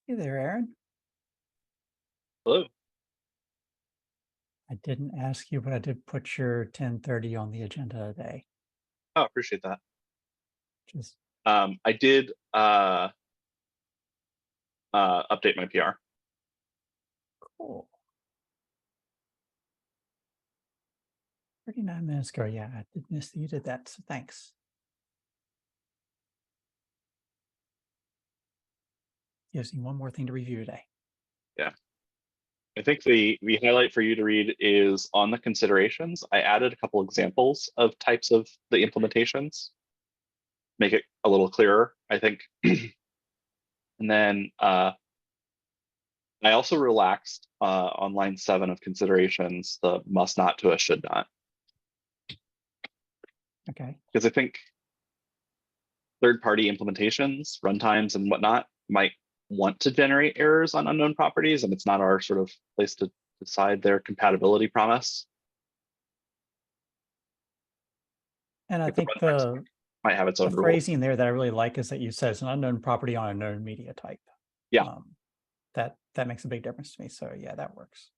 Hey there, Aaron. Hello. I didn't ask you, but I did put your 10:30 on the agenda today. Oh, appreciate that. Just I did update my PR. cool. 39 minutes ago. Yeah, I did miss that you did that. So thanks. Gives me one more thing to review today. Yeah. I think the highlight for you to read is on the considerations. I added a couple examples of types of the implementations, make it a little clearer, I think. And then I also relaxed on line 7 of considerations, the must not to a should not. Okay. Because I think third-party implementations, runtimes and whatnot might want to generate errors on unknown properties, and it's not our sort of place to decide their compatibility promise. And I Like the think runtime might have its the own rules. phrasing there that I really like is that you said it's an unknown property on a known media type. Yeah. That makes a big difference to me. So yeah, that works.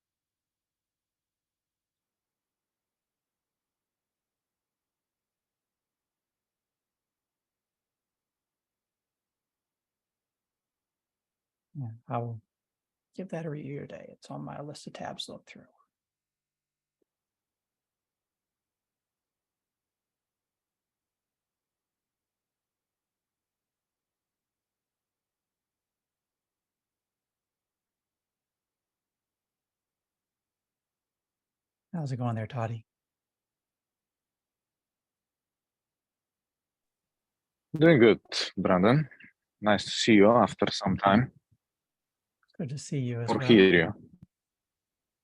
Yeah, I will give that a review today. It's on my list of tabs to look through. How's it going there, Toddy? Doing good, Brandon. Nice to see you after some time. Good to see you as Or well. hear you.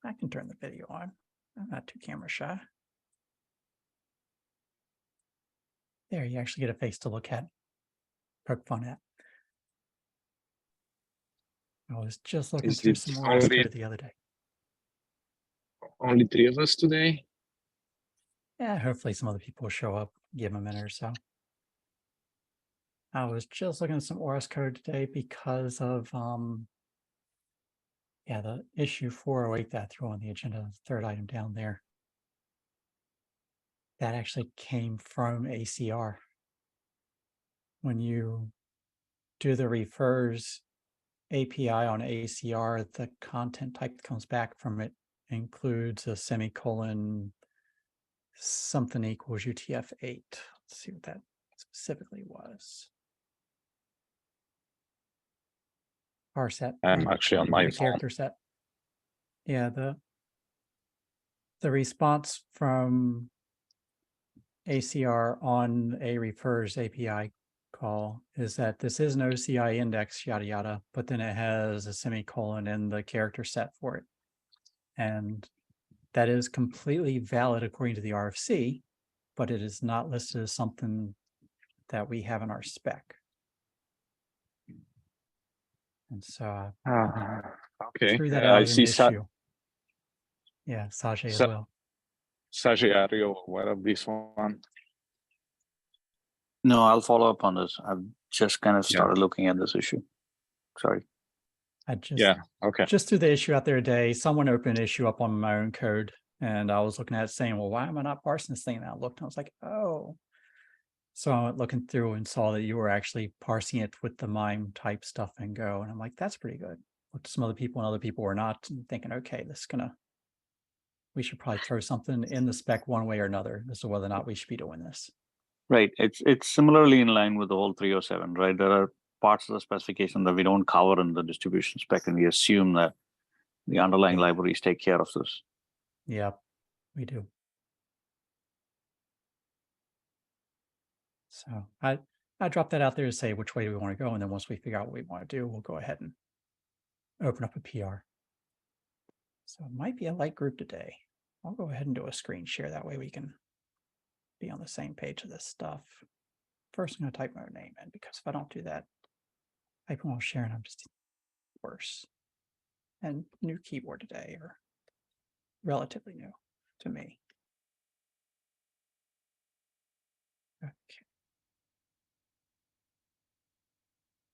I can turn the video on. I'm not too camera shy. There, you actually get a face to look at, poke fun at. I was just looking Is through it some more only code the other day. three of us today? Yeah, hopefully some other people will show up, give them a minute or so. I was just looking at some ORS code today because of the issue 408 that I threw on the agenda, the third item down there. That actually came from ACR. When you do the refers API on ACR, the content type that comes back from it includes a semicolon something equals UTF-8. Let's see what that specifically was. R set. I'm actually on my the phone. character set. Yeah, the response from ACR on a refers API call is that this is an OCI index, yada yada, but then it has a semicolon in the character set for it. And that is completely valid according to the RFC, but it is not listed as something that we have in our spec. And so Okay. threw that out I as an see issue. Yeah, Sajay as well. Sajay, are you aware of this one? No, I'll follow up on this. I've just kind of started looking at this issue. Sorry. I just threw the issue out there today. Someone opened an issue up on my own code, and I was looking at it saying, well, why am I not parsing this thing? And I looked and I was like, oh. So I went looking through and saw that you were actually parsing it with the MIME type stuff in Go. And I'm like, that's pretty good. Looked at some other people and other people were not, and thinking, okay, we should probably throw something in the spec one way or another as to whether or not we should be doing this. Right. It's similarly in line with the whole 307, right? There are parts of the specification that we don't cover in the distribution spec, and we assume that the underlying libraries take care of this. Yeah, we do. So I dropped that out there to say which way do we want to go. And then once we figure out what we want to do, we'll go ahead and open up a PR. So it might be a light group today. I'll go ahead and do a screen share. That way we can be on the same page of this stuff. First, I'm going to type my name in, because if I don't do that, typing while sharing, I'm just worse. And new keyboard today, or relatively new to me. Okay.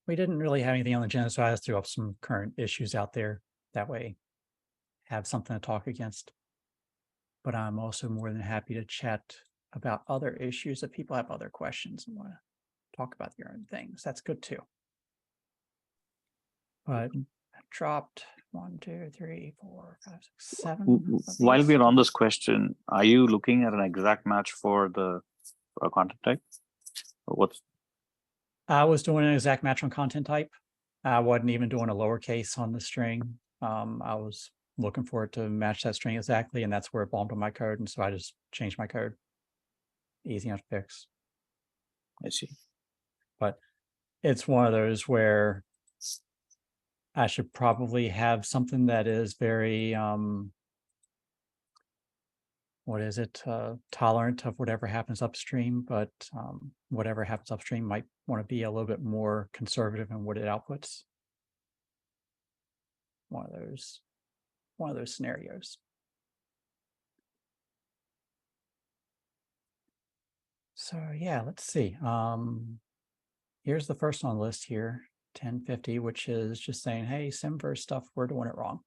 we didn't really have anything on the agenda, so I just threw up some current issues out there. That way, have something to talk against. But I'm also more than happy to chat about other issues if people have other questions and want to talk about your own things. That's good too. But I dropped 1, 2, 3, 4, 5, 6, 7. While we're on this question, are you looking at an exact match for the content type? Or what's I was doing an exact match on content type. I wasn't even doing a lowercase on the string. I was looking for it to match that string exactly, and that's where it bombed on my code. And so I just changed my code. Easy enough to fix. I see. But it's one of those where I should probably have something that is very tolerant of whatever happens upstream, but whatever happens upstream might want to be a little bit more conservative in what it outputs. One of those scenarios. So yeah, let's see. Here's the first on the list here, 1050, which is just saying, hey, Simverse stuff, we're doing it wrong.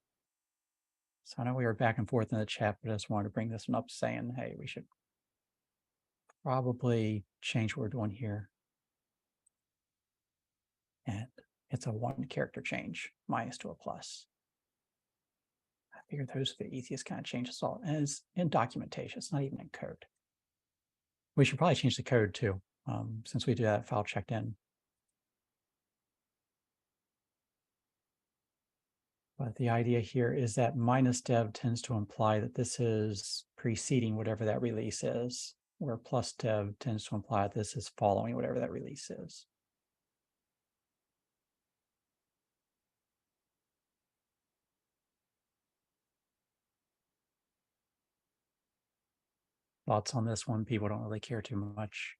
So I know we were back and forth in the chat, but I just wanted to bring this one up saying, hey, we should probably change what we're doing here. And it's a 1 character change, minus to a plus. I figured those are the easiest kind of changes all. And it's in documentation, it's not even in code. We should probably change the code too, since we do that file checked in. But the idea here is that minus dev tends to imply that this is preceding whatever that release is, where plus dev tends to imply that this is following whatever that release is. Thoughts on this one? People don't really care too much.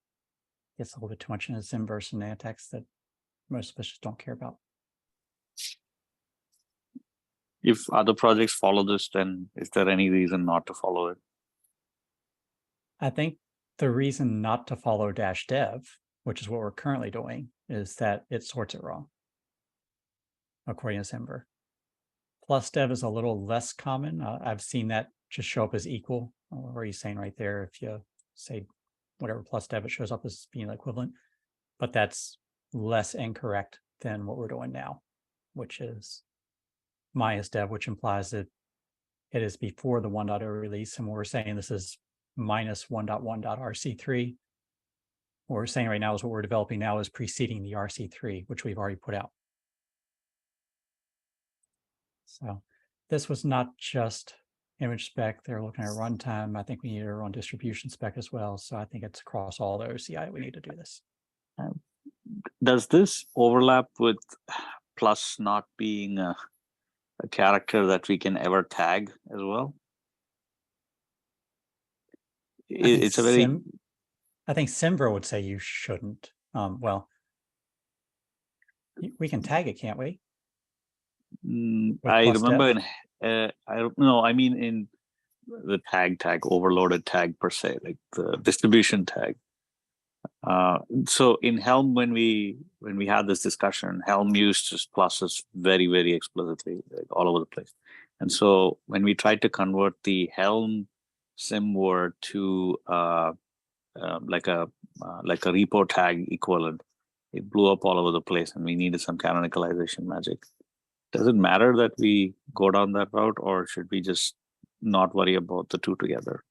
Gets a little bit too much in the Simverse and Nantex that most of us just don't care about. If other projects follow this, then is there any reason not to follow it? I think the reason not to follow -dev, which is what we're currently doing, is that it sorts it wrong, according to Simver. Plus dev is a little less common. I've seen that just show up as equal. What are you saying right there? If you say whatever plus dev, it shows up as being equivalent, but that's less incorrect than what we're doing now, which is minus dev, which implies that it is before the 1.0 release. And what we're saying, this is minus 1.1.rc3. What we're saying right now is what we're developing now is preceding the RC3, which we've already put out. So this was not just image spec. They're looking at runtime. I think we need to run distribution spec as well. So I think it's across all the OCI we need to do this. Does this overlap with plus not being a character that we can ever tag as well? It's a very... I think Simver would say you shouldn't. Well, we can tag it, can't we? I remember in I don't know. I mean in the tag overloaded tag per se, like the distribution tag. So in Helm, when we had this discussion, Helm used just pluses very, very explicitly, like all over the place. And so when we tried to convert the Helm sim word to like a repo tag equivalent, it blew up all over the place, and we needed some canonicalization magic. Does it matter that we go down that route, or should we just not worry about the two together?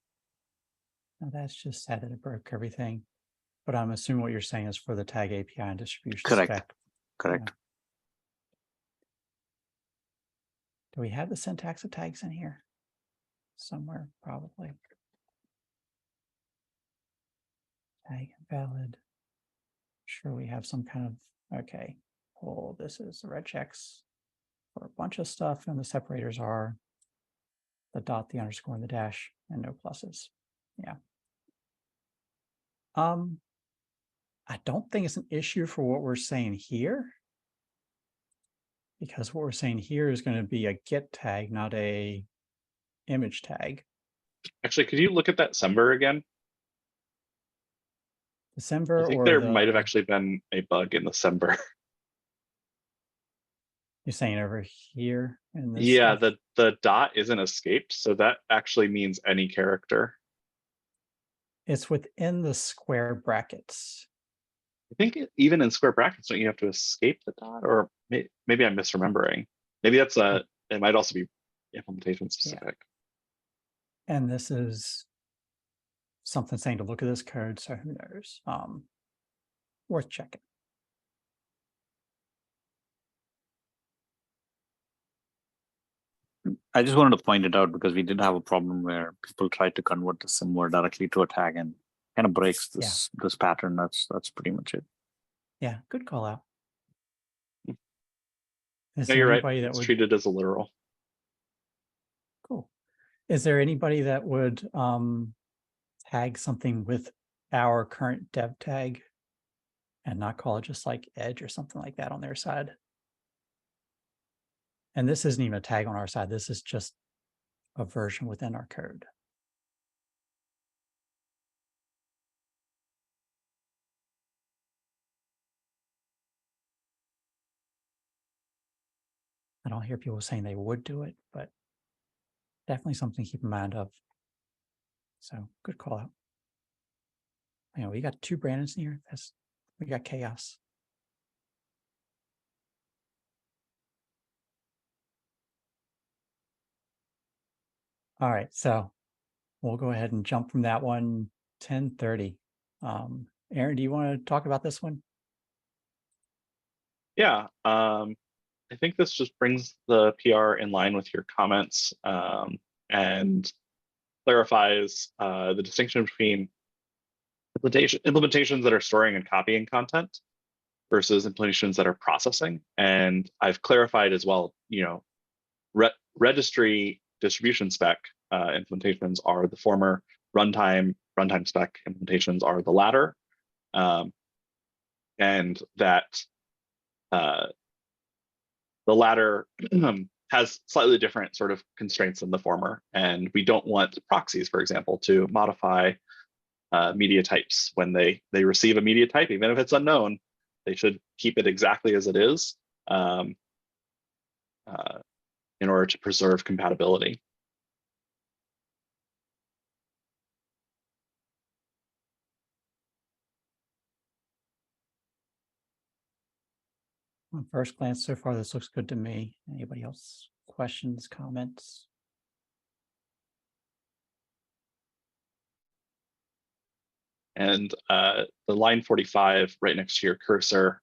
No, that's just sad that it broke everything. But I'm assuming what you're saying is for the tag API and distribution spec. Correct. Yeah. Do we have the syntax of tags in here? Somewhere, probably. Tag invalid. Sure, we have some kind of, okay. Well, this is the regex for a bunch of stuff, and the separators are the dot, the underscore, and the dash, and no pluses. Yeah. I don't think it's an issue for what we're saying here, because what we're saying here is going to be a get tag, not a image tag. Actually, could you look at that Semver again? The Semver, I think or there might have actually been a bug in the Semver. You're saying over here in this Yeah, stuff? the dot isn't escaped, so that actually means any character. It's within the square brackets. I think even in square brackets, don't you have to escape the dot? Or maybe I'm misremembering. Maybe that's it might also be implementation specific. And this is something saying to look at this code, so who knows? Worth checking. I just wanted to point it out because we did have a problem where people tried to convert the symbol directly to a tag and kind of breaks this pattern. That's pretty much it. Yeah, good call out. Is No, there you're right. anybody that It's would treated as a literal. Cool. Is there anybody that would tag something with our current dev tag and not call it just like edge or something like that on their side? And this isn't even a tag on our side. This is just a version within our code. I don't hear people saying they would do it, but definitely something to keep in mind of. So good call out. You know, we got 2 Brandons in here. We got chaos. All right, so we'll go ahead and jump from that one. 10:30. Aaron, do you want to talk about this one? Yeah, I think this just brings the PR in line with your comments and clarifies the distinction between implementations that are storing and copying content versus implementations that are processing. And I've clarified as well, you know, registry distribution spec implementations are the former, runtime spec implementations are the latter, and that the latter has slightly different sort of constraints than the former. And we don't want proxies, for example, to modify media types when they receive a media type, even if it's unknown. They should keep it exactly as it is in order to preserve compatibility. On first glance, so far, this looks good to me. Anybody else? Questions, comments? And the line 45 right next to your cursor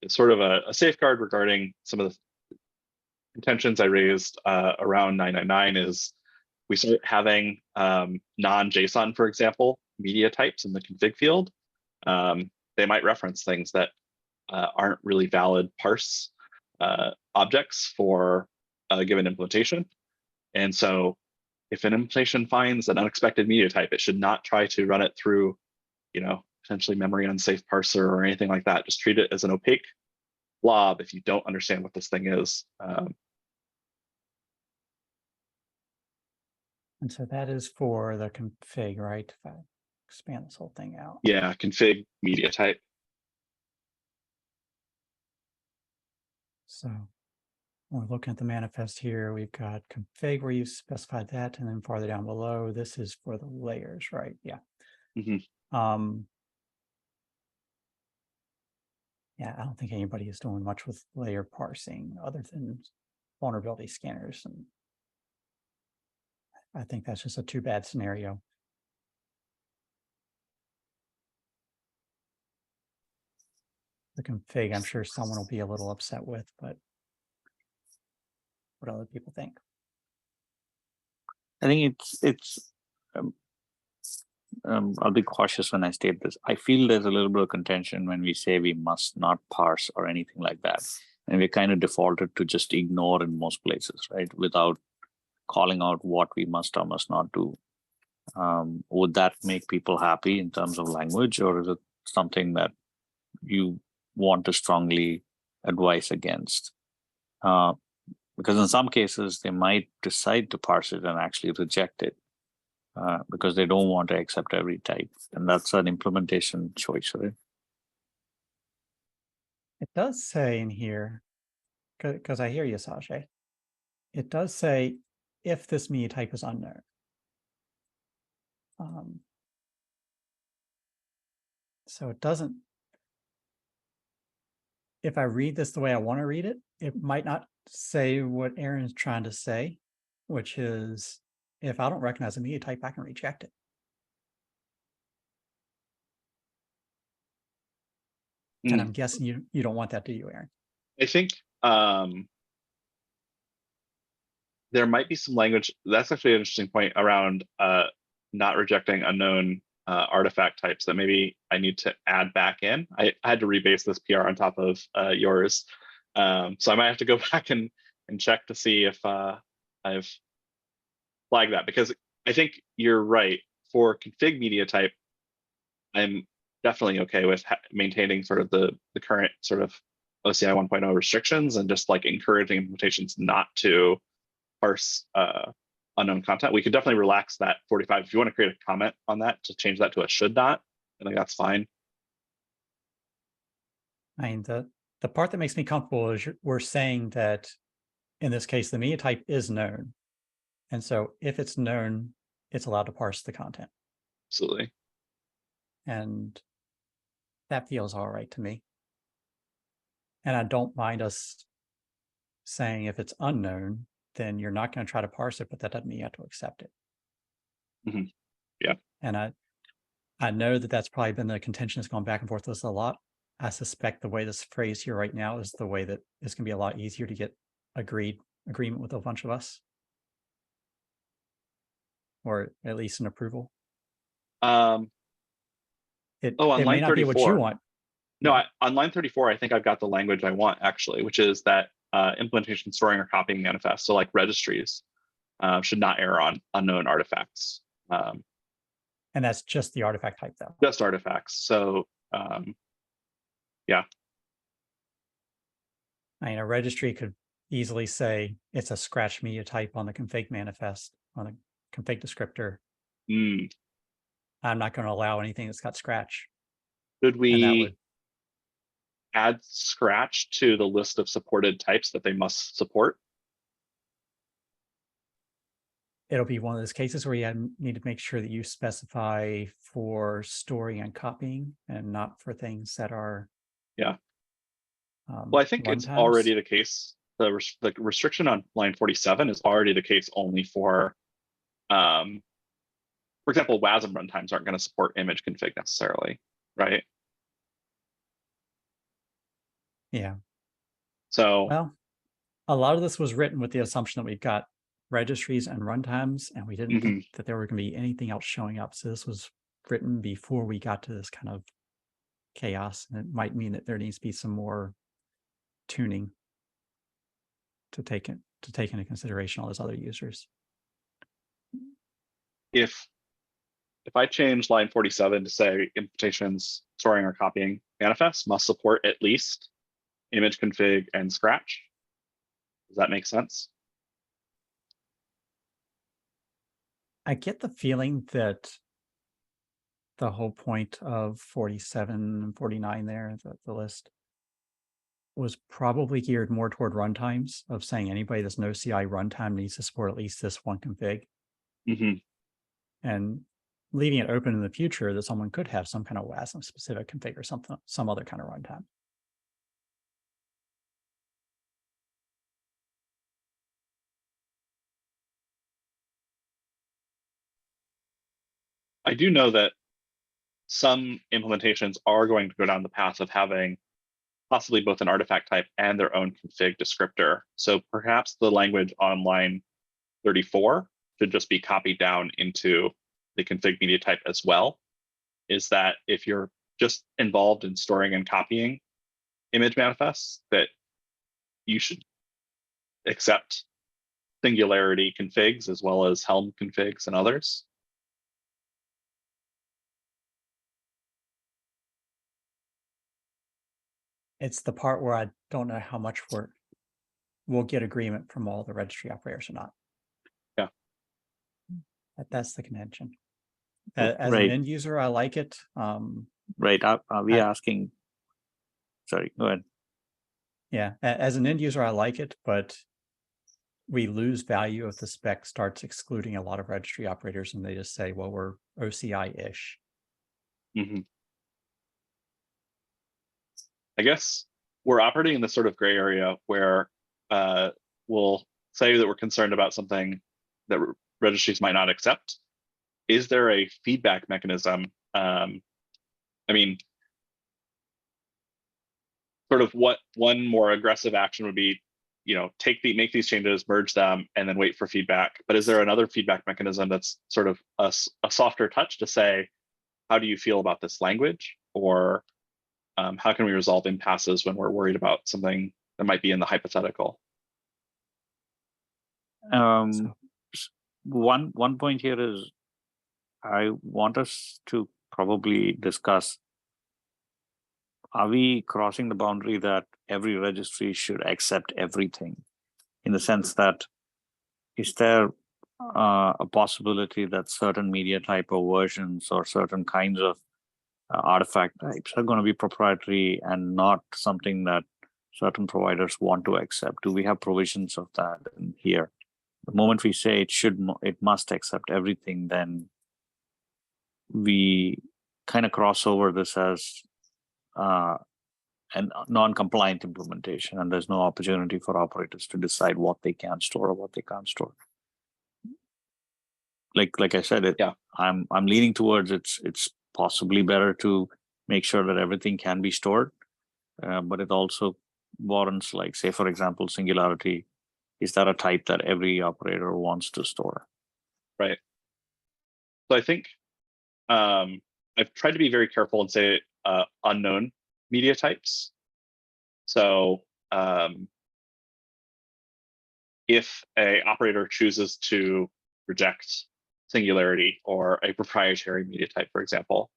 is sort of a safeguard regarding some of the intentions I raised around 999 is we start having non-JSON, for example, media types in the config field. They might reference things that aren't really valid parse objects for a given implementation. And so if an implementation finds an unexpected media type, it should not try to run it through, you know, potentially memory unsafe parser or anything like that. Just treat it as an opaque blob if you don't understand what this thing is. And so that is for the config, right? If I expand this whole thing out. Yeah, config media type. So when we're looking at the manifest here, we've got config where you specified that, and then farther down below, this is for the layers, right? Yeah. Mm-hmm. Yeah, I don't think anybody is doing much with layer parsing other than vulnerability scanners. And I think that's just a too bad scenario. The config, I'm sure someone will be a little upset with, but what other people think? I think I'll be cautious when I state this. I feel there's a little bit of contention when we say we must not parse or anything like that. And we're kind of defaulted to just ignore in most places, right? Without calling out what we must or must not do. Would that make people happy in terms of language, or is it something that you want to strongly advise against? Because in some cases, they might decide to parse it and actually reject it because they don't want to accept every type. And that's an implementation choice, right? It does say in here because I hear you, Sajay. It does say if this media type is unknown. So it doesn't. If I read this the way I want to read it, it might not say what Aaron's trying to say, which is if I don't recognize a media type, I can reject it. And I'm guessing you don't want that, do you, Aaron? I think there might be some language. That's actually an interesting point around not rejecting unknown artifact types that maybe I need to add back in. I had to rebase this PR on top of yours. So I might have to go back and check to see if I've flagged that, because I think you're right. For config media type, I'm definitely okay with maintaining sort of the current sort of OCI 1.0 restrictions and just like encouraging implementations not to parse unknown content. We could definitely relax that 45. If you want to create a comment on that to change that to a should not, I think that's fine. I mean, the part that makes me comfortable is we're saying that in this case, the media type is known. And so if it's known, it's allowed to parse the content. Absolutely. And that feels all right to me. And I don't mind us saying if it's unknown, then you're not going to try to parse it, but that doesn't mean you have to accept it. Mm-hmm. Yeah. And I know that that's probably been the contention that's gone back and forth with us a lot. I suspect the way this phrase here right now is the way that it's going to be a lot easier to get agreement with a bunch of us. Or at least an approval. On it line may not 34. Be what you want. No, on line 34, I think I've got the language I want actually, which is that implementation, storing, or copying manifests, so like registries, should not error on unknown artifacts. And that's just the artifact type though. Just artifacts. So yeah. I mean, a registry could easily say it's a scratch media type on the config manifest, on the config descriptor. I'm not going to allow anything that's got scratch. Should we add scratch to the list of supported types that they must support? It'll be one of those cases where you need to make sure that you specify for storing and copying and not for things that are. Yeah. Well, I think it's already the case. The restriction on line 47 is already the case only for example, WASM runtimes aren't going to support image config necessarily, right? Yeah. So, well, a lot of this was written with the assumption that we've got registries and runtimes, and we didn't think that there were going to be anything else showing up. So this was written before we got to this kind of chaos, and it might mean that there needs to be some more tuning to take into consideration all those other users. If I change line 47 to say implementations, storing, or copying manifests must support at least image config and scratch, does that make sense? I get the feeling that the whole point of 47 and 49 there, the list, was probably geared more toward runtimes, of saying anybody that's no CI runtime needs to support at least this one config. And leaving it open in the future that someone could have some kind of WASM specific config or something, some other kind of runtime. I do know that some implementations are going to go down the path of having possibly both an artifact type and their own config descriptor. So perhaps the language on line 34 should just be copied down into the config media type as well. Is that if you're just involved in storing and copying image manifests, that you should accept Singularity configs as well as Helm configs and others. It's the part where I don't know how much we'll get agreement from all the registry operators or not. Yeah. That's the contention. As an end user, I like it. Right. Are we asking? Sorry, go ahead. Yeah, as an end user, I like it, but we lose value if the spec starts excluding a lot of registry operators and they just say, well, we're OCI-ish. Mhm. I guess we're operating in this sort of gray area where we'll say that we're concerned about something that registries might not accept. Is there a feedback mechanism? I mean, sort of what one more aggressive action would be, make these changes, merge them, and then wait for feedback. But is there another feedback mechanism that's sort of a softer touch to say, how do you feel about this language? Or how can we resolve impasses when we're worried about something that might be in the hypothetical? One point here is I want us to probably discuss, are we crossing the boundary that every registry should accept everything? In the sense that, is there a possibility that certain media type or versions or certain kinds of artifact types are going to be proprietary and not something that certain providers want to accept? Do we have provisions of that in here? The moment we say it must accept everything, then we kind of cross over this as an non-compliant implementation, and there's no opportunity for operators to decide what they can store or what they can't store. Like I said, Yeah. I'm leaning towards it's possibly better to make sure that everything can be stored, but it also warrants, like, say for example, singularity. Is that a type that every operator wants to store? Right. So I think I've tried to be very careful and say unknown media types. So if a operator chooses to reject singularity or a proprietary media type, for example,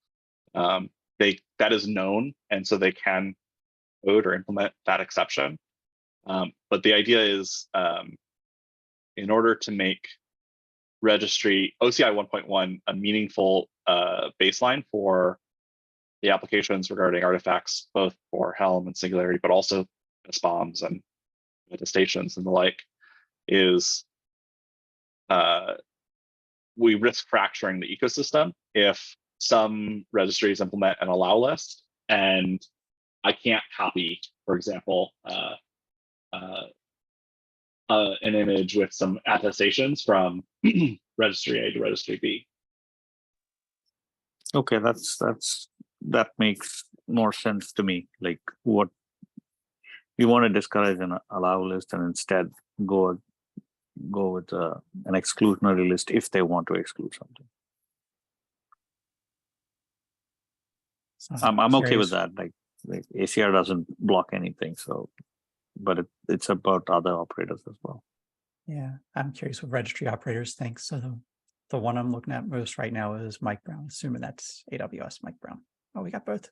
that is known, and so they can code or implement that exception. But the idea is, in order to make registry OCI 1.1 a meaningful baseline for the applications regarding artifacts, both for Helm and Singularity, but also SBOMs and attestations and the like, is we risk fracturing the ecosystem if some registries implement an allow list and I can't copy, for example, an image with some attestations from registry A to registry B. Okay, that makes more sense to me. Like, what we want to discourage an allow list and instead go with an exclusionary list if they want to exclude something. So I'm okay with curious. that. Like ACR doesn't block anything, so, but it's about other operators as well. Yeah, I'm curious what registry operators think. So the one I'm looking at most right now is Mike Brown, assuming that's AWS Mike Brown. Oh, we got both.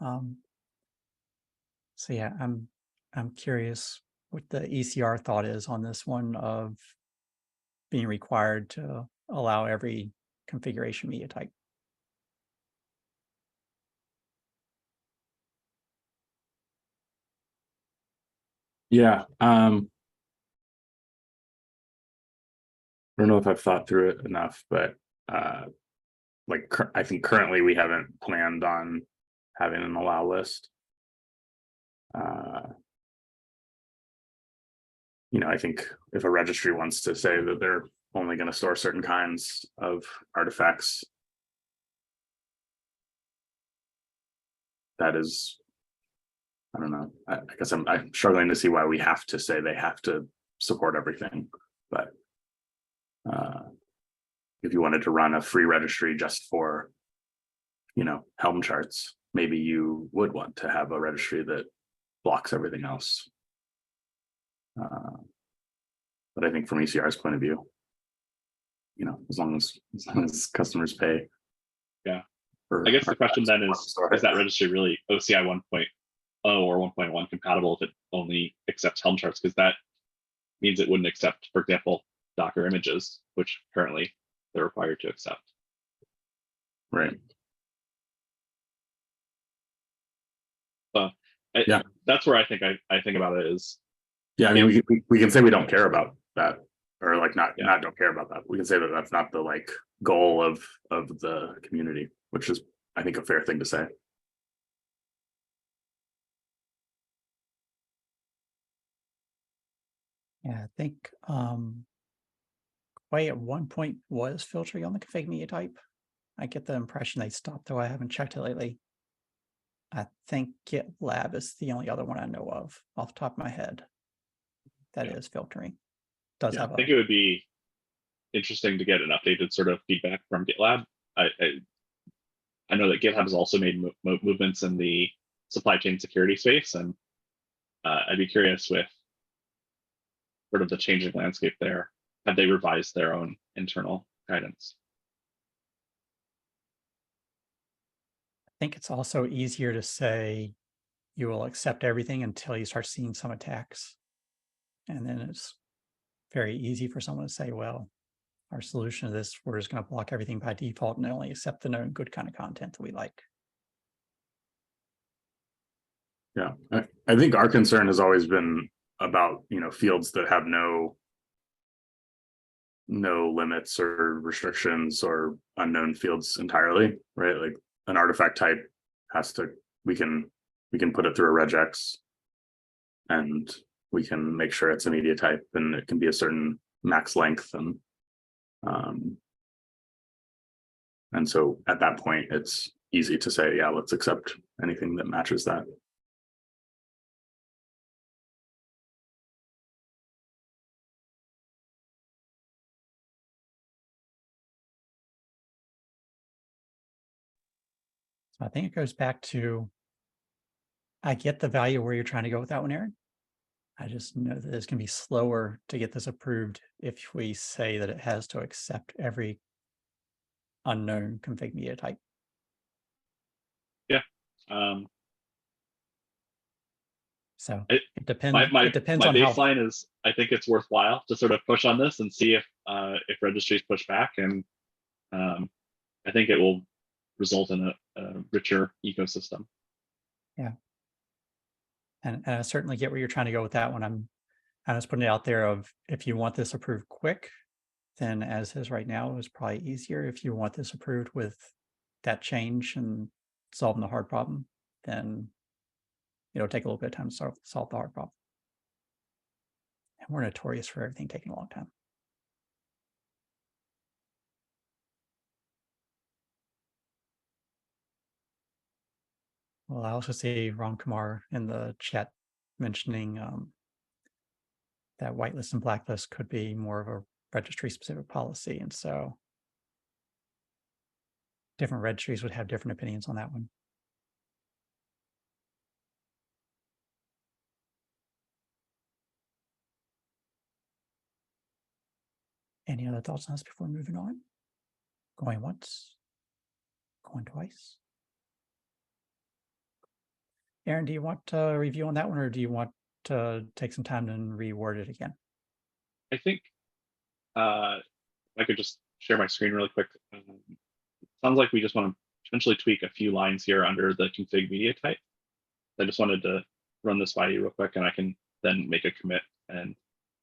So yeah, I'm curious what the ECR thought is on this one of being required to allow every configuration media type. Yeah. I don't know if I've thought through it enough, but I think currently we haven't planned on having an allow list. I think if a registry wants to say that they're only going to store certain kinds of artifacts, that is, I don't know. I guess I'm struggling to see why we have to say they have to support everything. But if you wanted to run a free registry just for, Helm charts, maybe you would want to have a registry that blocks everything else. But I think from ECR's point of view, as long as customers pay. Yeah. I guess the question then is that registry really OCI 1.0 or 1.1 compatible if it only accepts Helm charts? Because that means it wouldn't accept, for example, Docker images, which currently they're required to accept. Right. Yeah. That's where I think about it is. Yeah, I mean, we can say we don't care about that, or like not Yeah. don't care about that. We can say that that's not the like goal of the community, which is, I think, a fair thing to say. Yeah, I think Quay at one point was filtering on the config media type. I get the impression they stopped, though I haven't checked it lately. I think GitLab is the only other one I know of off the top of my head that is filtering. Does Yeah, have I think a it would be interesting to get an updated sort of feedback from GitLab. I know that GitHub has also made movements in the supply chain security space, and I'd be curious with sort of the changing landscape there. Have they revised their own internal guidance? I think it's also easier to say you will accept everything until you start seeing some attacks. And then it's very easy for someone to say, well, our solution to this, we're just going to block everything by default and only accept the known good kind of content that we like. Yeah, I think our concern has always been about, fields that have no limits or restrictions or unknown fields entirely, right? Like an artifact type we can put it through a regex, and we can make sure it's a media type, and it can be a certain max length, and so at that point it's easy to say, yeah, let's accept anything that matches that. So I think it goes back to, I get the value where you're trying to go with that one, Aaron. I just know that it's going to be slower to get this approved if we say that it has to accept every unknown config media type. Yeah. So it depends. My It depends on how. baseline is, I think it's worthwhile to sort of push on this and see if registries push back, and I think it will result in a richer ecosystem. Yeah. And I certainly get where you're trying to go with that one. I'm just putting it out there of, if you want this approved quick, then as is right now is probably easier. If you want this approved with that change and solving the hard problem, then it'll take a little bit of time to solve the hard problem. And we're notorious for everything taking a long time. Well, I also see Ram Kumar in the chat mentioning that whitelist and blacklist could be more of a registry specific policy. And so different registries would have different opinions on that one. Any other thoughts on this before moving on? Going once, going twice. Aaron, do you want a review on that one, or do you want to take some time and reword it again? I think I could just share my screen really quick. Sounds like we just want to potentially tweak a few lines here under the config media type. I just wanted to run this by you real quick, and I can then make a commit and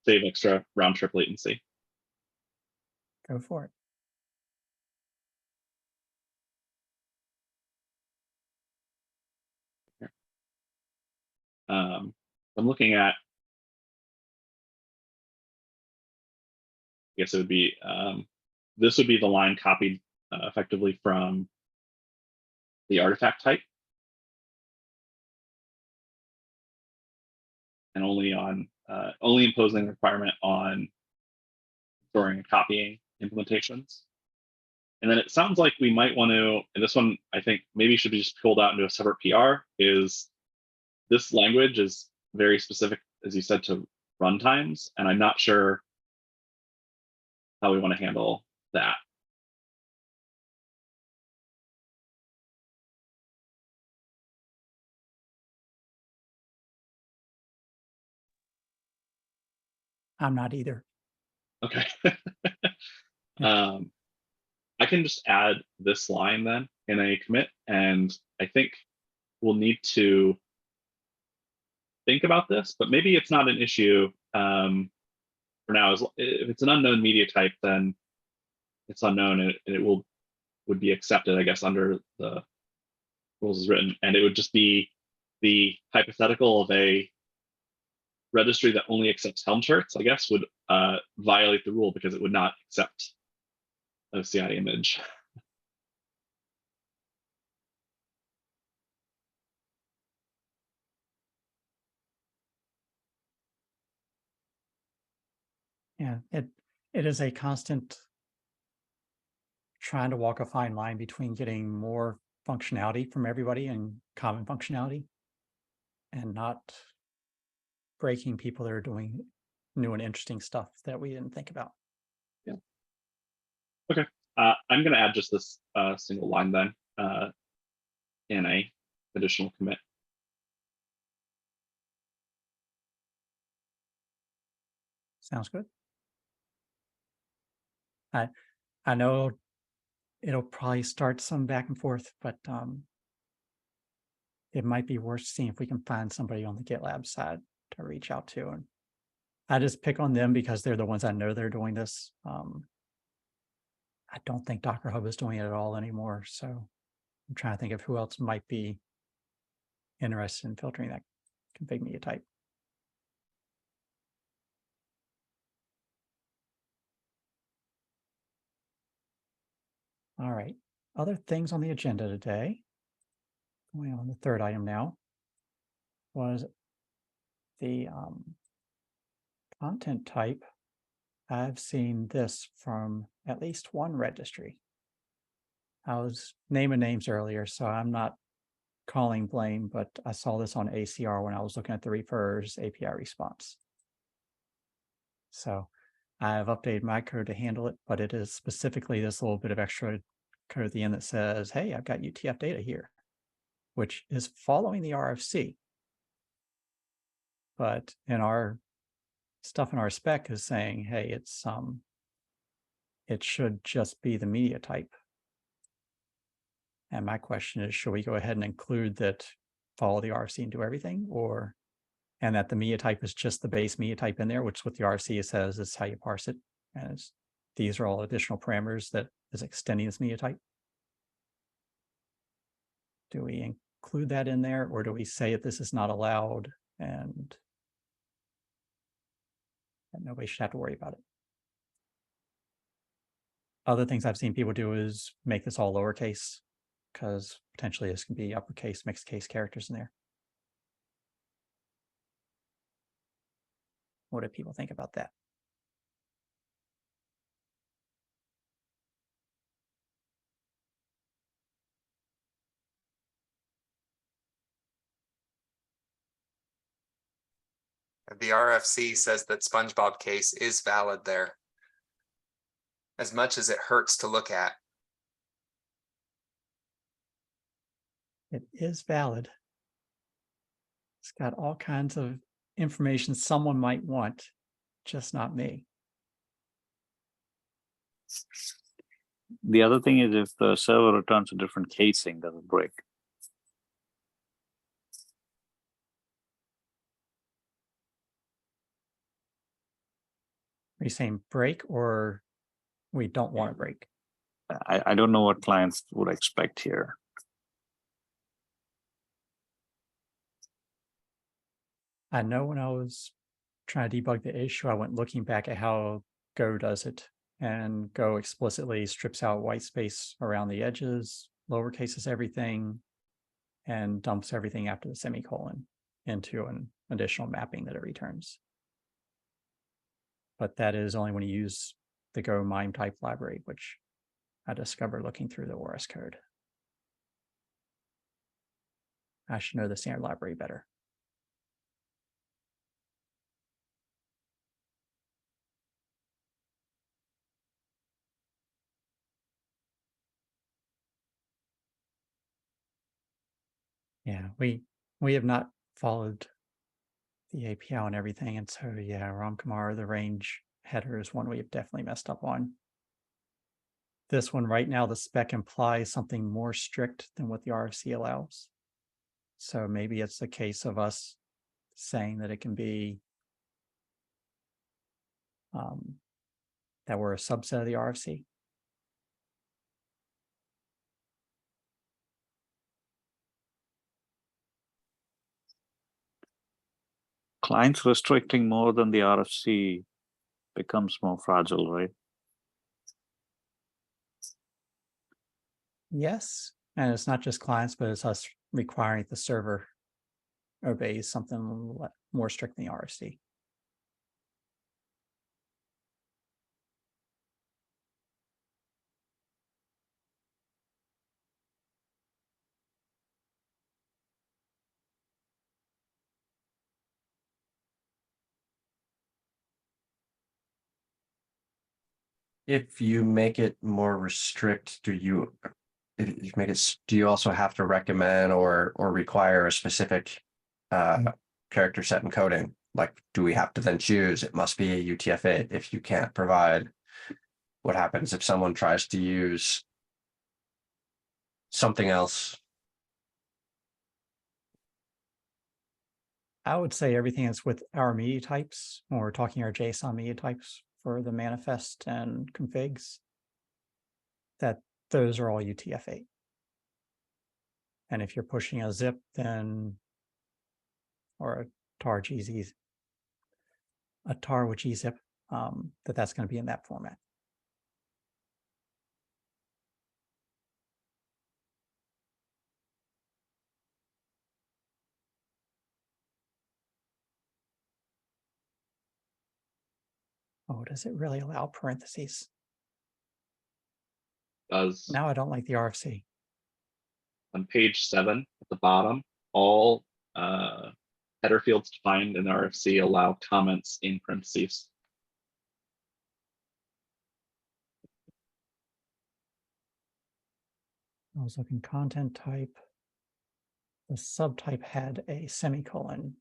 save extra round trip latency. Go for it. I'm looking at, I guess it would be, this would be the line copied effectively from the artifact type, and only imposing the requirement on storing and copying implementations. And then it sounds like we might want to, and this one I think maybe should be just pulled out into a separate PR, is this language is very specific, as you said, to runtimes, and I'm not sure how we want to handle that. I'm not either. Okay. I can just add this line then in a commit, and I think we'll need to think about this, but maybe it's not an issue for now. If it's an unknown media type, then it's unknown and it would be accepted, I guess, under the rules as written, and it would just be the hypothetical of a registry that only accepts Helm charts, I guess, would violate the rule because it would not accept OCI image. Yeah, it is a constant trying to walk a fine line between getting more functionality from everybody and common functionality and not breaking people that are doing new and interesting stuff that we didn't think about. Yeah. Okay. I'm going to add just this single line then in a additional commit. Sounds good. I know it'll probably start some back and forth, but it might be worth seeing if we can find somebody on the GitLab side to reach out to. And I just pick on them because they're the ones I know they're doing this. I don't think Docker Hub is doing it at all anymore. So I'm trying to think of who else might be interested in filtering that config media type. All right, other things on the agenda today, going on the third item now, was the content type. I've seen this from at least one registry. I was naming names earlier, so I'm not calling blame, but I saw this on ACR when I was looking at the refers API response. So I've updated my code to handle it, but it is specifically this little bit of extra code at the end that says, hey, I've got UTF data here, which is following the RFC. But in our stuff in our spec is saying, hey, it should just be the media type. And my question is, should we go ahead and include that follow the RFC and do everything, and that the media type is just the base media type in there, which is what the RFC says is how you parse it. And these are all additional parameters that is extending this media type. Do we include that in there, or do we say that this is not allowed and nobody should have to worry about it? Other things I've seen people do is make this all lowercase, because potentially this can be uppercase, mixed case characters in there. What do people think about that? The RFC says that SpongeBob case is valid there, as much as it hurts to look at. It is valid. It's got all kinds of information someone might want, just not me. The other thing is if the server returns a different casing, does it break? Are you saying break or we don't want to break? I don't know what clients would expect here. I know when I was trying to debug the issue, I went looking back at how Go does it, and Go explicitly strips out white space around the edges, lowercases everything, and dumps everything after the semicolon into an additional mapping that it returns. But that is only when you use the Go MIME type library, which I discovered looking through the ORS code. I should know the standard library better. Yeah, we have not followed the API and everything, and so yeah, Ram Kumar, the range header is one we have definitely messed up on. This one right now, the spec implies something more strict than what the RFC allows. So maybe it's a case of us saying that it can be that we're a subset of the RFC. Clients restricting more than the RFC becomes more fragile, right? Yes, and it's not just clients, but it's us requiring the server obeys something more strict than the RFC. If you make it more restrict, if you make it, do you also have to recommend or require a specific character set encoding? Like, do we have to then choose it must be a UTF-8 if you can't provide? What happens if someone tries to use something else? I would say everything is with our media types when we're talking our JSON media types for the manifest and configs, that those are all UTF-8. And if you're pushing a zip, then, or a tar GZ, a tar with gzip, that's going to be in that format. Oh, does it really allow parentheses? Does Now I don't like the RFC. on page 7 at the bottom, all header fields defined in the RFC allow comments in parentheses. I was looking content type. The subtype had a semicolon.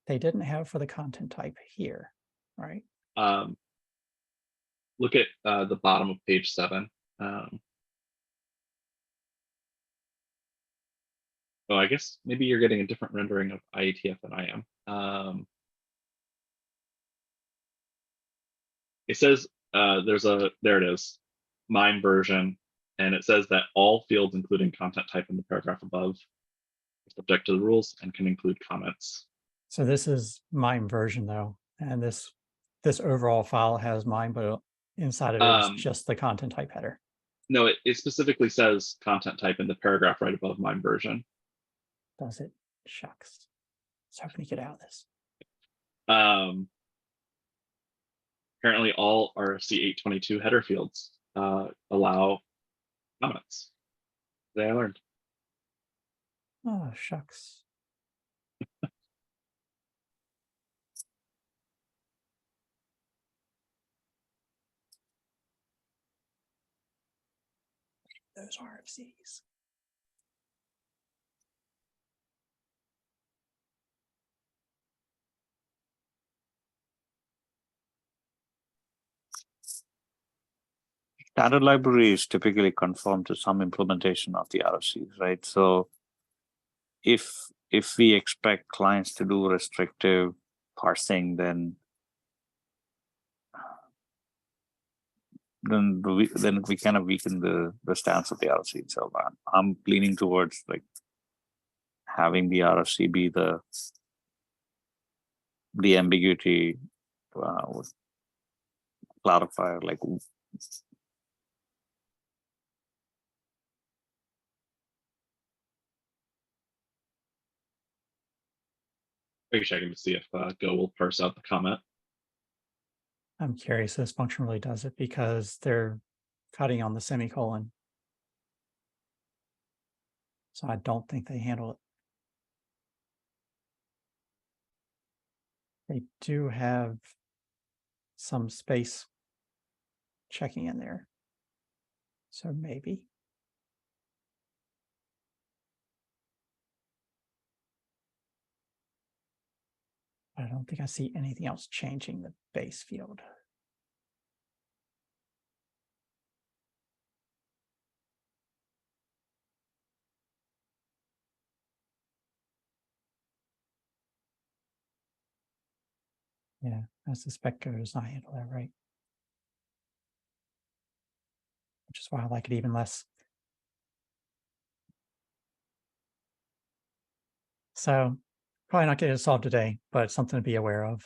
They didn't have for the content type here, right? Look at the bottom of page 7. Oh, I guess maybe you're getting a different rendering of IETF than I am. It says there it is, MIME version, and it says that all fields, including content type in the paragraph above, are subject to the rules and can include comments. So this is MIME version though, and this overall file has MIME, but inside of it is just the content type header. No, it specifically says content type in the paragraph right above MIME version. Does it? Shucks. So hoping to get out of this. Apparently all RFC 822 header fields allow comments. That I learned. Oh, shucks. Those RFCs. Standard libraries typically conform to some implementation of the RFCs, right? So if we expect clients to do restrictive parsing, then we kind of weaken the stance of the RFC itself. I'm leaning towards like having the RFC be the ambiguity clarifier, like Are you checking to see if Go will parse out the comment? I'm curious if this function really does it because they're cutting on the semicolon. So I don't think they handle it. They do have some space checking in there. So maybe. I don't think I see anything else changing the base field. Yeah, I suspect Go does not handle that right. Which is why I like it even less. So probably not getting it solved today, but something to be aware of.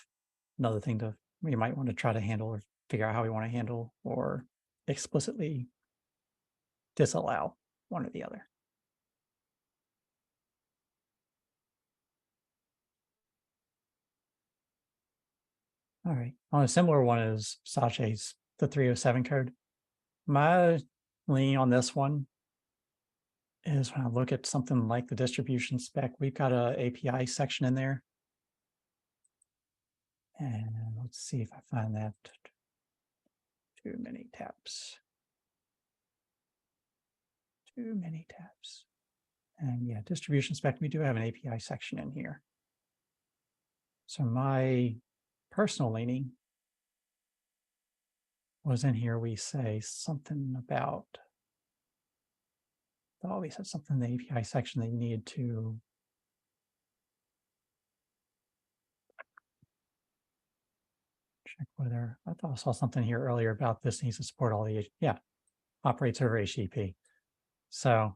Another thing to we might want to try to handle or figure out how we want to handle or explicitly disallow one or the other. All right. On a similar one is Sache's the 307 code. My lean on this one is when I look at something like the distribution spec, we've got a API section in there. And let's see if I find that. Too many tabs. Too many tabs. And yeah, distribution spec, we do have an API section in here. So my personal leaning was in here. We say something about, oh, we said something in the API section they needed to check whether, I thought I saw something here earlier about this needs to support all the, yeah, operates over HTTP. So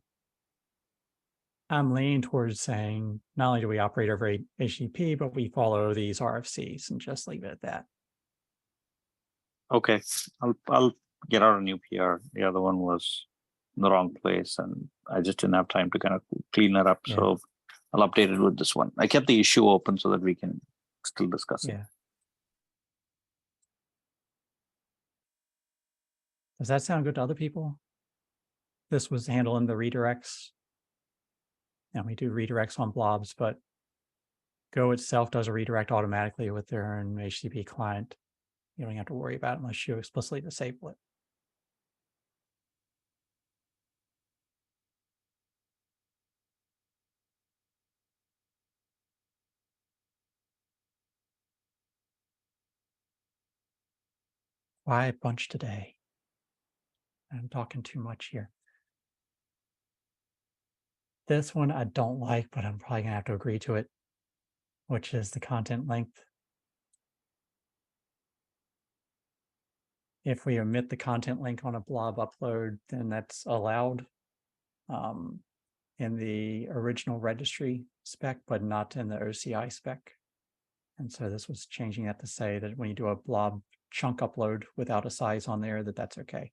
I'm leaning towards saying not only do we operate over HTTP, but we follow these RFCs and just leave it at that. Okay, I'll get out a new PR. The other one was in the wrong place, and I just didn't have time to kind of clean that up. Yeah. So I'll update it with this one. I kept the issue open so that we can still discuss it. Yeah. Does that sound good to other people? This was handling the redirects. And we do redirects on blobs, but Go itself does a redirect automatically with their own HTTP client. You don't have to worry about it unless you explicitly disable it. Why a bunch today? I'm talking too much here. This one I don't like, but I'm probably gonna have to agree to it, which is the content length. If we omit the content link on a blob upload, then that's allowed in the original registry spec, but not in the OCI spec. And so this was changing that to say that when you do a blob chunk upload without a size on there, that's okay.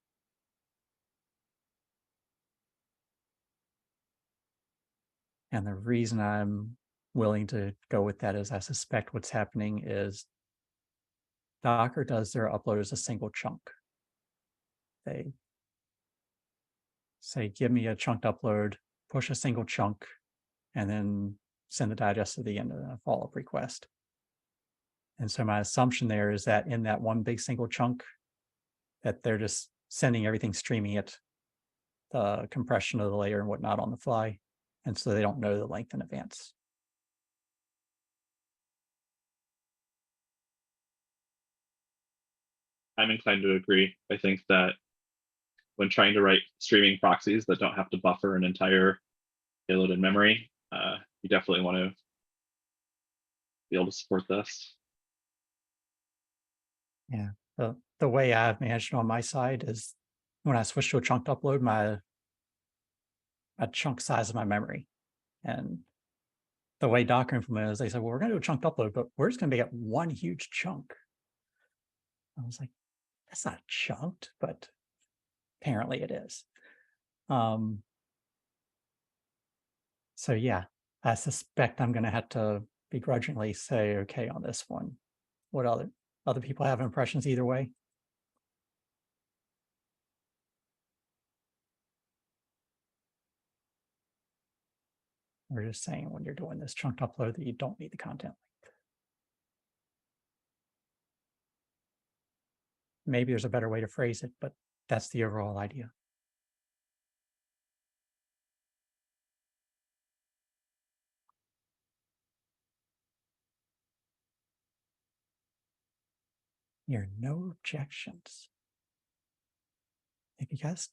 And the reason I'm willing to go with that is I suspect what's happening is Docker does their upload as a single chunk. They say, give me a chunked upload, push a single chunk, and then send the digest to the end of a follow-up request. And so my assumption there is that in that one big single chunk, that they're just sending everything, streaming it, the compression of the layer and whatnot on the fly. And so they don't know the length in advance. I'm inclined to agree. I think that when trying to write streaming proxies that don't have to buffer an entire payload in memory, you definitely want to be able to support this. Yeah, the way I've managed it on my side is when I switch to a chunked upload, my chunk size of my memory. And the way Docker implemented is they said, well, we're going to do a chunked upload, but we're just going to make it one huge chunk. I was like, that's not chunked, but apparently it is. So yeah, I suspect I'm going to have to begrudgingly say, okay, on this one. What other people have impressions either way? We're just saying when you're doing this chunked upload that you don't need the content length. Maybe there's a better way to phrase it, but that's the overall idea. There are no objections. If you guys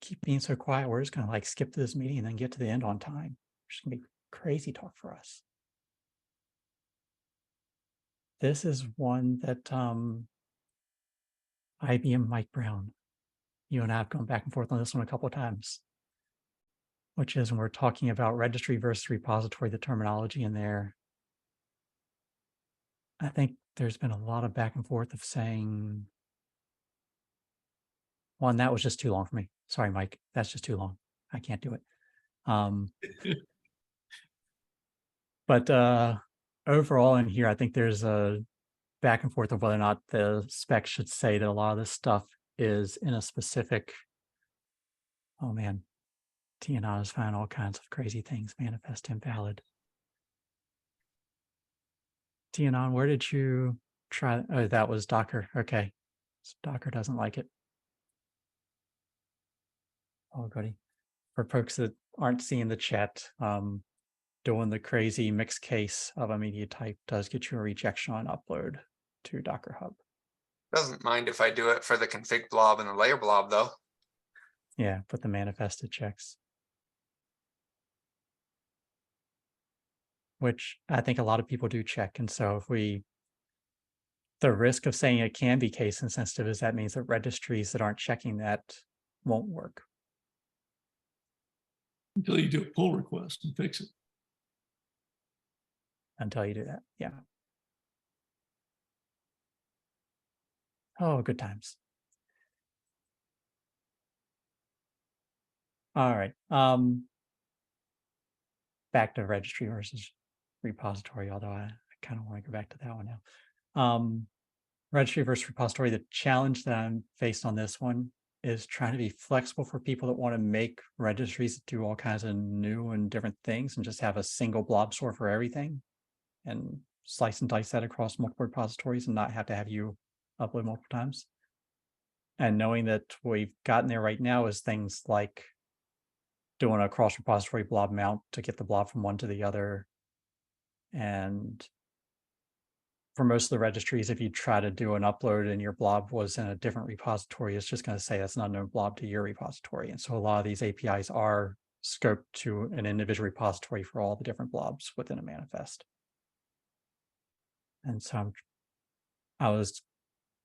keep being so quiet, we're just going to like skip to this meeting and then get to the end on time. It's going to be crazy talk for us. this is one that IBM Mike Brown, you and I have gone back and forth on this one a couple of times, which is when we're talking about registry versus repository, the terminology in there. I think there's been a lot of back and forth of saying, one, that was just too long for me. Sorry, Mike, that's just too long. I can't do it. But overall in here, I think there's a back and forth of whether or not the spec should say that a lot of this stuff is in a specific, oh man, TNI has found all kinds of crazy things, manifest invalid. TNI, where did you try? Oh, that was Docker. Okay. So Docker doesn't like it. Oh, goody. For folks that aren't seeing the chat, doing the crazy mixed case of a media type does get you a rejection on upload to Docker Hub. Doesn't mind if I do it for the config blob and the layer blob though. Yeah, but the manifested checks. Which I think a lot of people do check. And so if the risk of saying it can be case insensitive is that means that registries that aren't checking that won't work. Until you do a pull request and fix it. Until you do that, yeah. Oh, good times. All right. Back to registry versus repository, although I kind of want to go back to that one now. Registry versus repository, the challenge that I'm faced on this one is trying to be flexible for people that want to make registries that do all kinds of new and different things and just have a single blob store for everything and slice and dice that across multiple repositories and not have to have you upload multiple times. And knowing that we've gotten there right now is things like doing a cross repository blob mount to get the blob from one to the other. And for most of the registries, if you try to do an upload and your blob was in a different repository, it's just going to say that's not a blob to your repository. And so a lot of these APIs are scoped to an individual repository for all the different blobs within a manifest. And so I was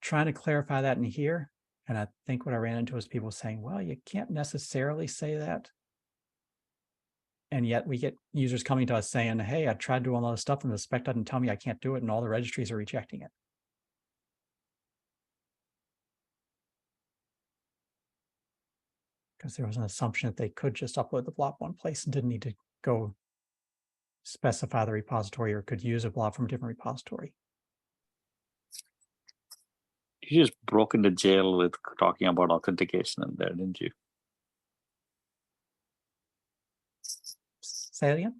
trying to clarify that in here. And I think what I ran into is people saying, well, you can't necessarily say that. And yet we get users coming to us saying, hey, I tried doing all this stuff and the spec doesn't tell me I can't do it. And all the registries are rejecting it. Because there was an assumption that they could just upload the blob one place and didn't need to go specify the repository or could use a blob from a different repository. You just broke into jail with talking about authentication in there, didn't you? Say it again?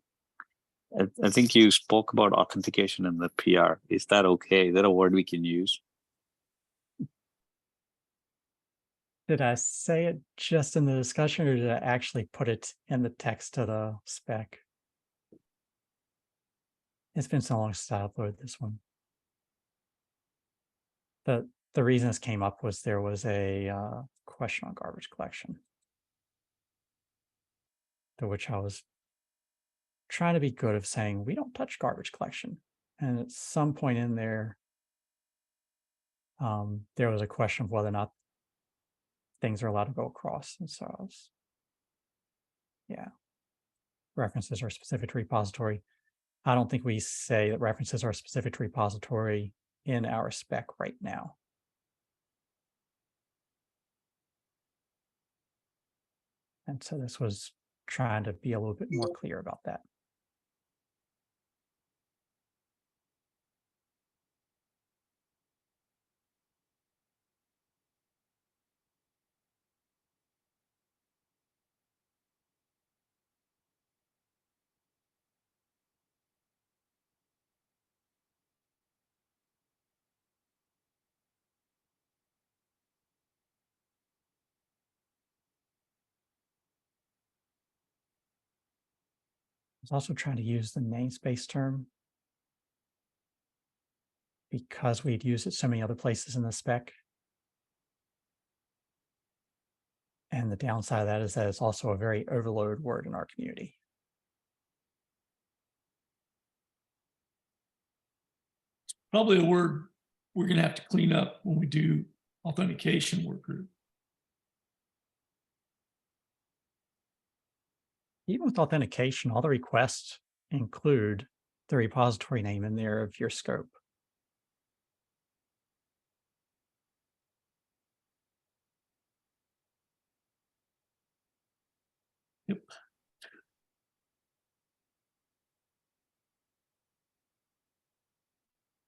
I think you spoke about authentication in the PR. Is that okay? Is that a word we can use? Did I say it just in the discussion or did I actually put it in the text of the spec? It's been so long since I uploaded this one. The reason this came up was there was a question on garbage collection, to which I was trying to be good of saying, we don't touch garbage collection. And at some point in there, there was a question of whether or not things are allowed to go across. And so I was, yeah, references are specific to repository. I don't think we say that references are specific to repository in our spec right now. And so this was trying to be a little bit more clear about that. I was also trying to use the namespace term because we'd used it so many other places in the spec. And the downside of that is that it's also a very overload word in our community. probably a word we're going to have to clean up when we do authentication work group. Even with authentication, all the requests include the repository name in there of your scope. Yep.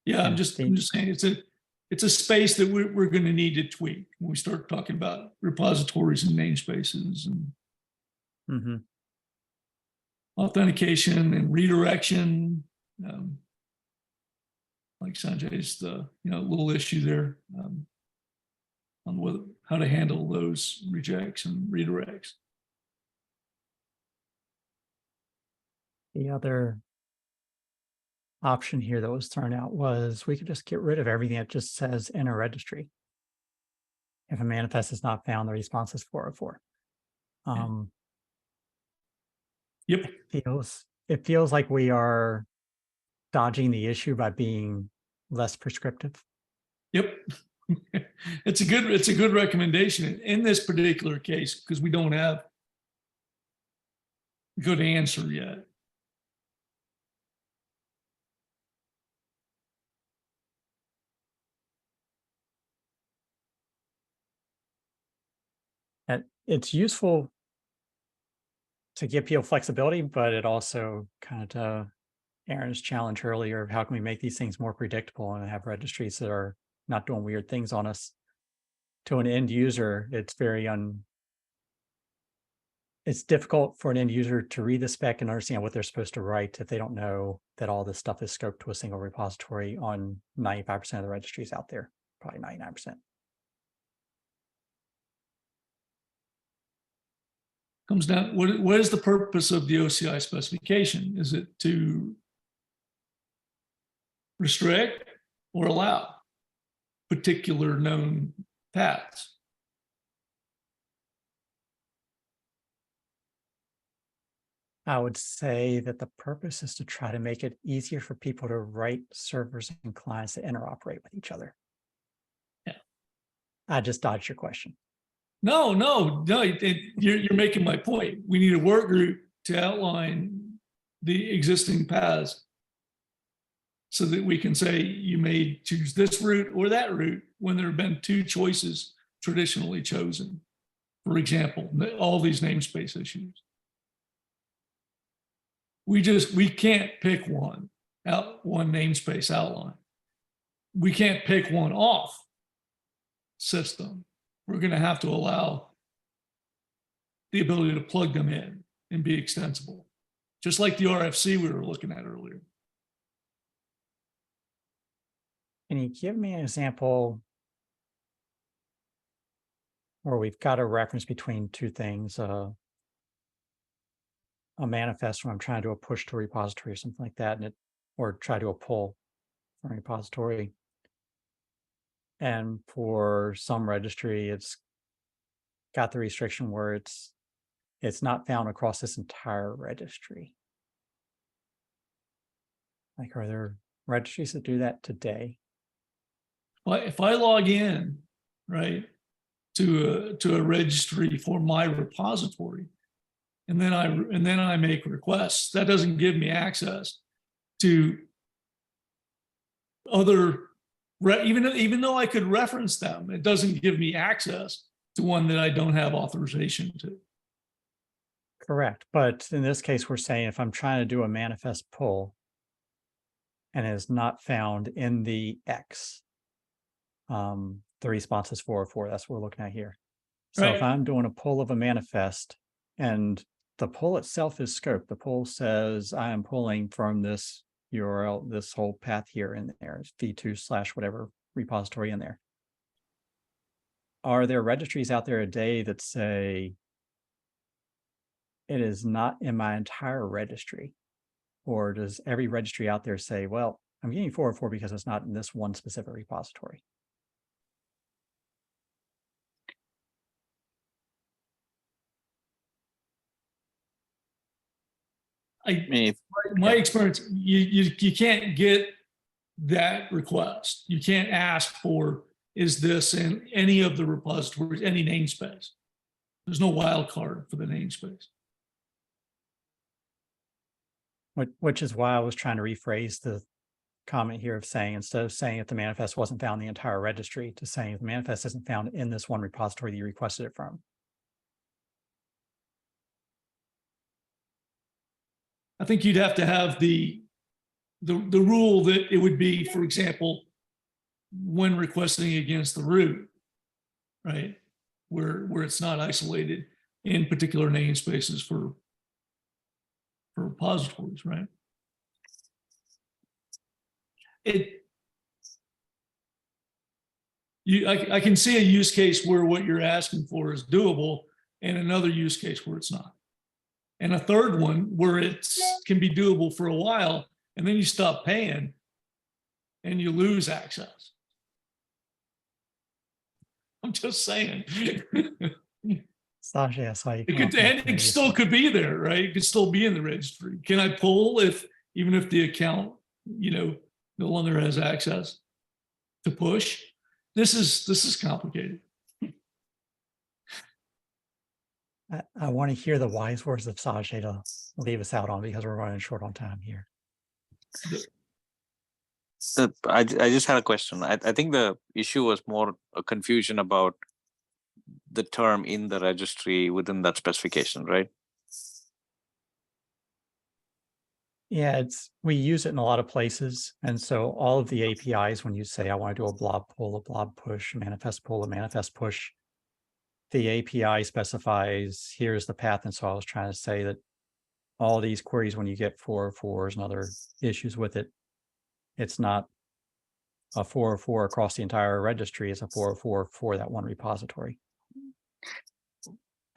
Yeah, I'm just saying it's a space that we're going to need to tweak when we start talking about repositories and namespaces and authentication and redirection. Like Sanjay's little issue there on how to handle those rejects and redirects. The other option here that was thrown out was we could just get rid of everything that just says in a registry. If a manifest is not found, the response is 404. Yep. It feels like we are dodging the issue by being less prescriptive. Yep. It's a good recommendation in this particular case because we don't have a good answer yet. And it's useful to give people flexibility, but it also kind of to Aaron's challenge earlier of how can we make these things more predictable and have registries that are not doing weird things on us. To an end user, it's it's difficult for an end user to read the spec and understand what they're supposed to write if they don't know that all this stuff is scoped to a single repository on 95% of the registries out there, probably 99%. Comes down, what is the purpose of the OCI specification? Is it to restrict or allow particular known paths? I would say that the purpose is to try to make it easier for people to write servers and clients that interoperate with each other. Yeah. I just dodged your question. No, you're making my point. We need a work group to outline the existing paths so that we can say you may choose this route or that route when there have been two choices traditionally chosen. For example, all these namespace issues. We can't pick one namespace outline. We can't pick one off system. We're going to have to allow the ability to plug them in and be extensible, just like the RFC we were looking at earlier. Can you give me an example where we've got a reference between two things, a manifest when I'm trying to do a push to a repository or something like that, or try to do a pull from a repository. And for some registry, it's got the restriction where it's not found across this entire registry. Like, are there registries that do that today? Well, if I log in, right, to a registry for my repository, and then I make requests, that doesn't give me access to other, even though I could reference them, it doesn't give me access to one that I don't have authorization to. Correct. But in this case, we're saying if I'm trying to do a manifest pull and it is not found in the X, the response is 404. That's what we're looking at here. So Right. if I'm doing a pull of a manifest and the pull itself is scoped, the pull says I am pulling from this URL, this whole path here in there, v2/ whatever repository in there. Are there registries out there today that say it is not in my entire registry? Or does every registry out there say, well, I'm getting 404 because it's not in this one specific repository? My experience, you can't get that request. You can't ask for, is this in any of the repositories, any namespace? There's no wild card for the namespace. Which is why I was trying to rephrase the comment here of saying, instead of saying if the manifest wasn't found in the entire registry, to saying if the manifest isn't found in this one repository that you requested it from. I think you'd have to have the rule that it would be, for example, when requesting against the root, right? Where it's not isolated in particular namespaces for repositories, right? I can see a use case where what you're asking for is doable, and another use case where it's not. And a third one where it can be doable for a while, and then you stop paying and you lose access. I'm just saying. Sasha, I saw you. It still could be there, right? It could still be in the registry. Can I pull even if the account, no longer has access to push? This is complicated. I want to hear the wise words of Sajay to leave us out on, because we're running short on time here. I just had a question. I think the issue was more a confusion about the term in the registry within that specification, right? Yeah, we use it in a lot of places. And so all of the APIs, when you say, I want to do a blob pull, a blob push, a manifest pull, a manifest push, the API specifies here's the path. And so I was trying to say that all these queries, when you get 404s and other issues with it, it's not a 404 across the entire registry. It's a 404 for that one repository.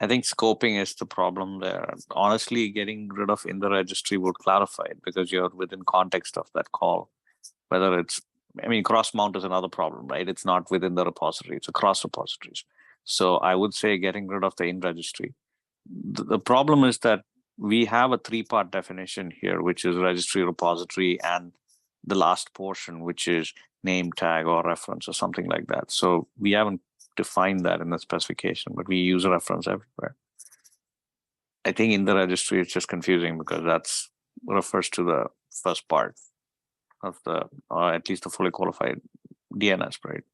I think scoping is the problem there. Honestly, getting rid of in the registry would clarify it, because you're within context of that call. Whether it's, cross mount is another problem, right? It's not within the repository, it's across repositories. So I would say getting rid of the in registry. The problem is that we have a 3-part definition here, which is registry, repository, and the last portion, which is name tag or reference or something like that. So we haven't defined that in the specification, but we use a reference everywhere. I think in the registry it's just confusing, because that's refers to the first part of the, or at least the fully qualified DNS, right?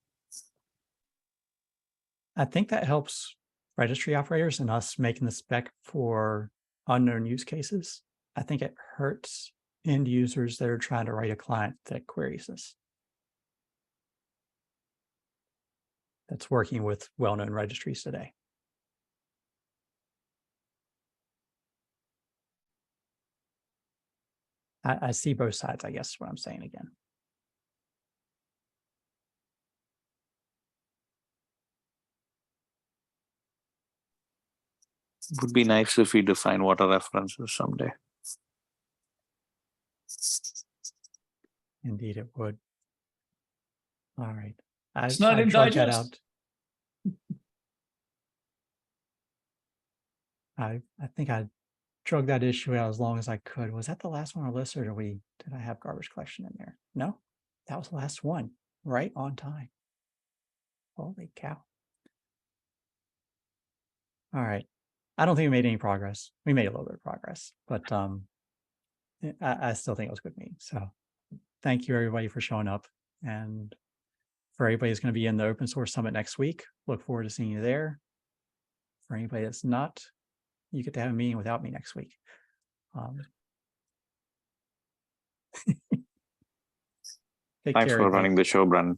I think that helps registry operators and us making the spec for unknown use cases. I think it hurts end users that are trying to write a client that queries this, that's working with well-known registries today. I see both sides, I guess is what I'm saying again. It would be nice if we define what a reference is someday. Indeed, it would. All right. It's not in drugged that digest. out. I think I drug that issue out as long as I could. Was that the last one on our list, or did I have garbage collection in there? No, that was the last one, right on time. Holy cow. All right. I don't think we made any progress. We made a little bit of progress, but I still think it was a good meeting. So thank you everybody for showing up, and for everybody who's going to be in the Open Source Summit next week, look forward to seeing you there. For anybody that's not, you get to have a meeting without me next week. Thanks for running the show, Brandon.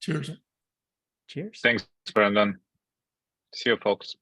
Cheers. Cheers. Thanks, Brandon. See you, folks.